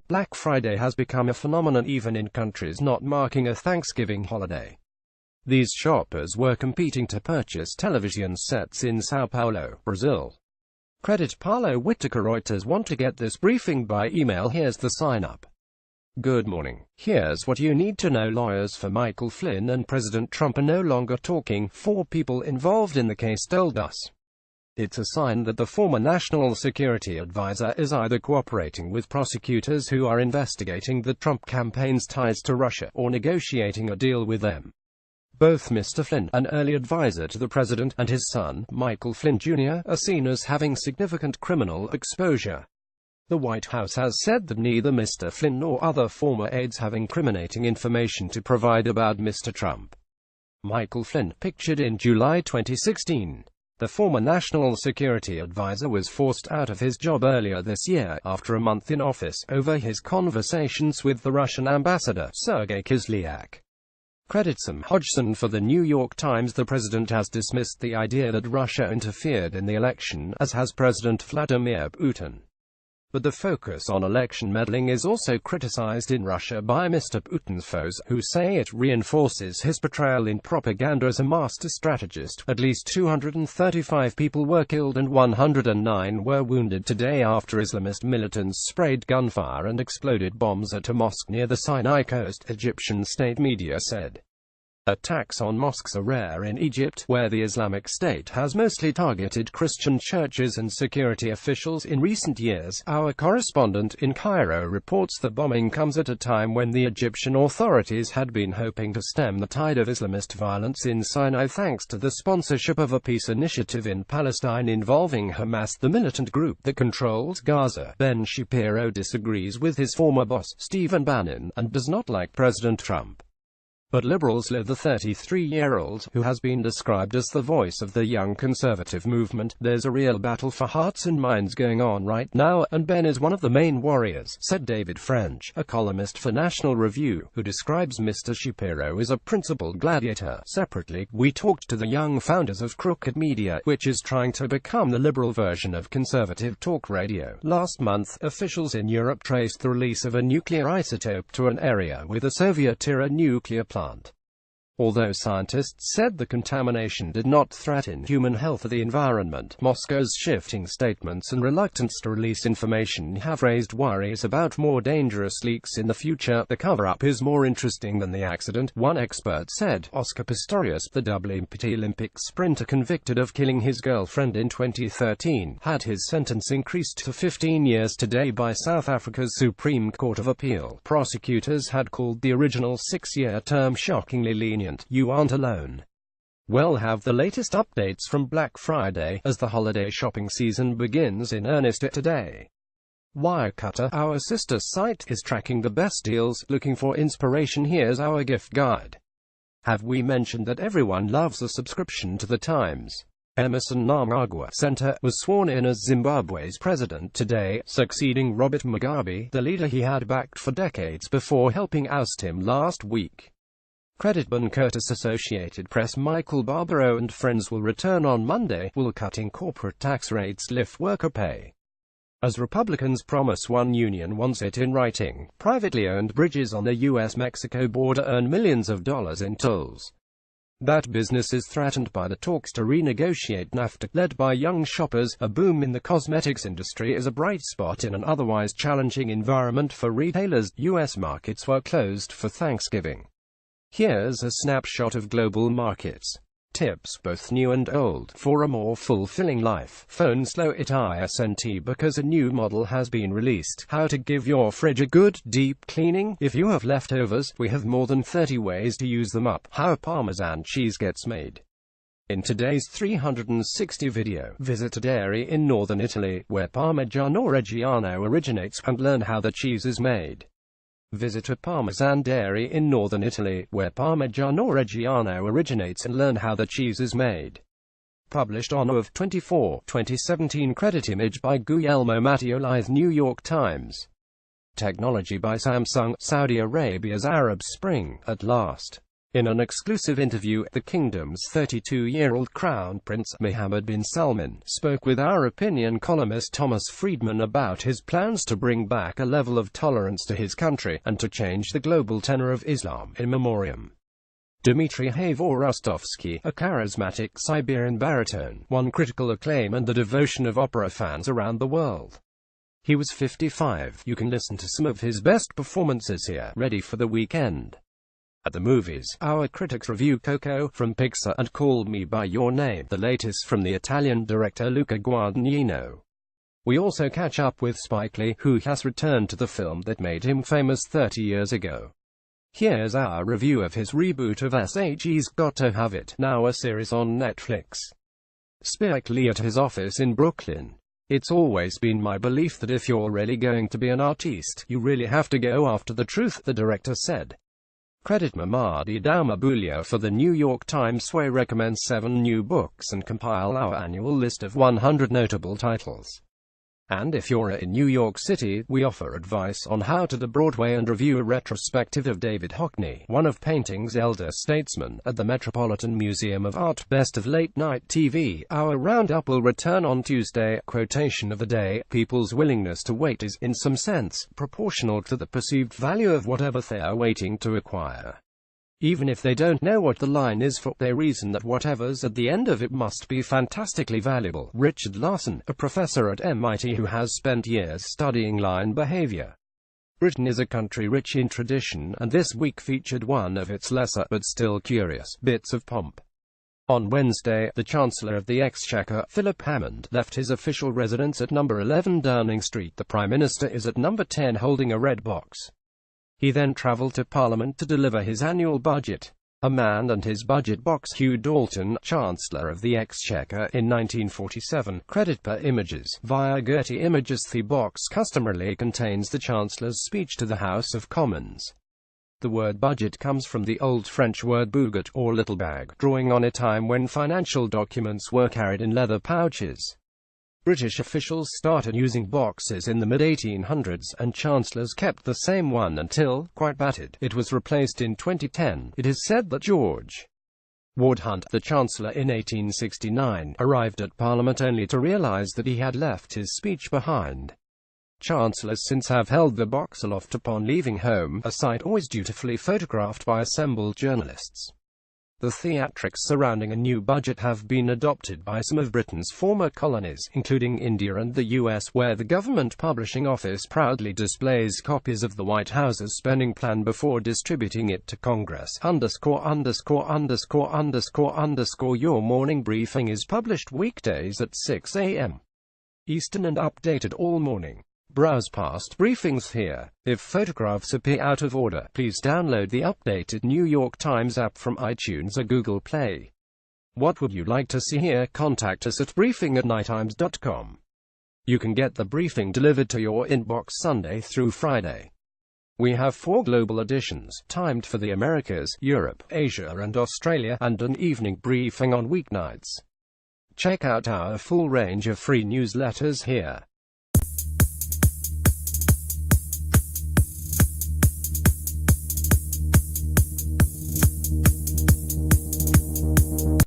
Black Friday has become a phenomenon even in countries not marking a Thanksgiving holiday. These shoppers were competing to purchase television sets in Sao Paulo, Brazil. Credit Paulo Whitaker. Reuters want to get this briefing by email. Here's the sign-up. Good morning. Here's what you need to know. Lawyers for Michael Flynn and President Trump are no longer talking. 4 people involved in the case told us. It's a sign that the former national security advisor is either cooperating with prosecutors who are investigating the Trump campaign's ties to Russia, or negotiating a deal with them. Both Mr. Flynn, an early advisor to the president, and his son, Michael Flynn Jr., are seen as having significant criminal exposure. The White House has said that neither Mr. Flynn nor other former aides have incriminating information to provide about Mr. Trump. Michael Flynn, pictured in July 2016. The former national security advisor was forced out of his job earlier this year, after a month in office, over his conversations with the Russian ambassador, Sergei Kislyak. Credit Sam Hodgson for the New York Times. The president has dismissed the idea that Russia interfered in the election, as has President Vladimir Putin. But the focus on election meddling is also criticized in Russia by Mr. Putin's foes, who say it reinforces his portrayal in propaganda as a master strategist. At least 235 people were killed and 109 were wounded today after Islamist militants sprayed gunfire and exploded bombs at a mosque near the Sinai coast, Egyptian state media said. Attacks on mosques are rare in Egypt, where the Islamic State has mostly targeted Christian churches and security officials in recent years. Our correspondent in Cairo reports the bombing comes at a time when the Egyptian authorities had been hoping to stem the tide of Islamist violence in Sinai thanks to the sponsorship of a peace initiative in Palestine involving Hamas, the militant group that controls Gaza. Ben Shapiro disagrees with his former boss, Stephen Bannon, and does not like President Trump. But liberals love the 33-year-old, who has been described as the voice of the young conservative movement. There's a real battle for hearts and minds going on right now, and Ben is one of the main warriors, said David French, a columnist for National Review, who describes Mr. Shapiro as a principled gladiator. Separately, we talked to the young founders of Crooked Media, which is trying to become the liberal version of conservative talk radio. Last month, officials in Europe traced the release of a nuclear isotope to an area with a Soviet-era nuclear plant. Although scientists said the contamination did not threaten human health or the environment, Moscow's shifting statements and reluctance to release information have raised worries about more dangerous leaks in the future. The cover-up is more interesting than the accident, one expert said. Oscar Pistorius, the WMPT Olympic sprinter convicted of killing his girlfriend in 2013, had his sentence increased to 15 years today by South Africa's Supreme Court of Appeal. Prosecutors had called the original 6-year term shockingly lenient. You aren't alone. We'll have the latest updates from Black Friday, as the holiday shopping season begins in earnest today. Wirecutter, our sister site, is tracking the best deals. Looking for inspiration? Here's our gift guide. Have we mentioned that everyone loves a subscription to the Times? Emerson Mnangagwa Center was sworn in as Zimbabwe's president today, succeeding Robert Mugabe, the leader he had backed for decades before helping oust him last week. Credit Ben Curtis. Associated Press. Michael Barbaro and friends will return on Monday. Will cutting corporate tax rates lift worker pay? As Republicans promise one union wants it in writing, privately owned bridges on the U.S.-Mexico border earn millions of dollars in tolls. That business is threatened by the talks to renegotiate NAFTA. Led by young shoppers, a boom in the cosmetics industry is a bright spot in an otherwise challenging environment for retailers. U.S. markets were closed for Thanksgiving. Here's a snapshot of global markets. Tips, both new and old, for a more fulfilling life. Phone slow it isn't because a new model has been released. How to give your fridge a good, deep cleaning. If you have leftovers, we have more than 30 ways to use them up. How Parmesan cheese gets made. In today's 360 video, visit a dairy in northern Italy, where Parmigiano Reggiano originates, and learn how the cheese is made. Visit a Parmesan dairy in northern Italy, where Parmigiano Reggiano originates, and learn how the cheese is made. Published on Of 24, 2017. Credit image by Guglielmo Mattioli. New York Times. Technology by Samsung. Saudi Arabia's Arab Spring, at last. In an exclusive interview, the kingdom's 32-year-old Crown Prince Mohammed bin Salman spoke with Our Opinion columnist Thomas Friedman about his plans to bring back a level of tolerance to his country, and to change the global tenor of Islam in memoriam. Dmitry Khavorostovsky, a charismatic Siberian baritone, won critical acclaim and the devotion of opera fans around the world. He was 55. You can listen to some of his best performances here, ready for the weekend. At the movies, our critics review Coco from Pixar and Call Me By Your Name, the latest from the Italian director Luca Guadagnino. We also catch up with Spike Lee, who has returned to the film that made him famous 30 years ago. Here's our review of his reboot of SHE's Got to Have It, now a series on Netflix. Spike Lee at his office in Brooklyn. It's always been my belief that if you're really going to be an artiste, you really have to go after the truth, the director said. Credit Mamadi Damabulio for the New York Times. Sway recommends 7 new books and compile our annual list of 100 notable titles. And if you're in New York City, we offer advice on how to Broadway and review a retrospective of David Hockney, one of painting's elder statesmen, at the Metropolitan Museum of Art. Best of late-night TV. Our roundup will return on Tuesday. Quotation of the day: people's willingness to wait is, in some sense, proportional to the perceived value of whatever they are waiting to acquire. Even if they don't know what the line is for, they reason that whatever's at the end of it must be fantastically valuable. Richard Larson, a professor at MIT who has spent years studying line behavior. Britain is a country rich in tradition, and this week featured one of its lesser, but still curious, bits of pomp. On Wednesday, the Chancellor of the Exchequer, Philip Hammond, left his official residence at number 11 Downing Street. The Prime Minister is at number 10 holding a red box. He then travelled to Parliament to deliver his annual budget. A man and his budget box. Hugh Dalton, Chancellor of the Exchequer in 1947. Credit per Images. Via Getty Images. The box customarily contains the Chancellor's speech to the House of Commons. The word budget comes from the Old French word bouget, or little bag, drawing on a time when financial documents were carried in leather pouches. British officials started using boxes in the mid-1800s, and chancellors kept the same one until, quite battered, it was replaced in 2010. It is said that George Ward Hunt, the Chancellor in 1869, arrived at Parliament only to realise that he had left his speech behind. Chancellors since have held the box aloft upon leaving home, a sight always dutifully photographed by assembled journalists. The theatrics surrounding a new budget have been adopted by some of Britain's former colonies, including India and the US, where the Government Publishing Office proudly displays copies of the White House's spending plan before distributing it to Congress. Your morning briefing is published weekdays at 6 a.m. Eastern and updated all morning. Browse past briefings here. If photographs appear out of order, please download the updated New York Times app from iTunes or Google Play. What would you like to see here? Contact us at briefing@nytimes.com. You can get the briefing delivered to your inbox Sunday through Friday. We have 4 global editions, timed for the Americas, Europe, Asia and Australia, and an evening briefing on weeknights. Check out our full range of free newsletters here.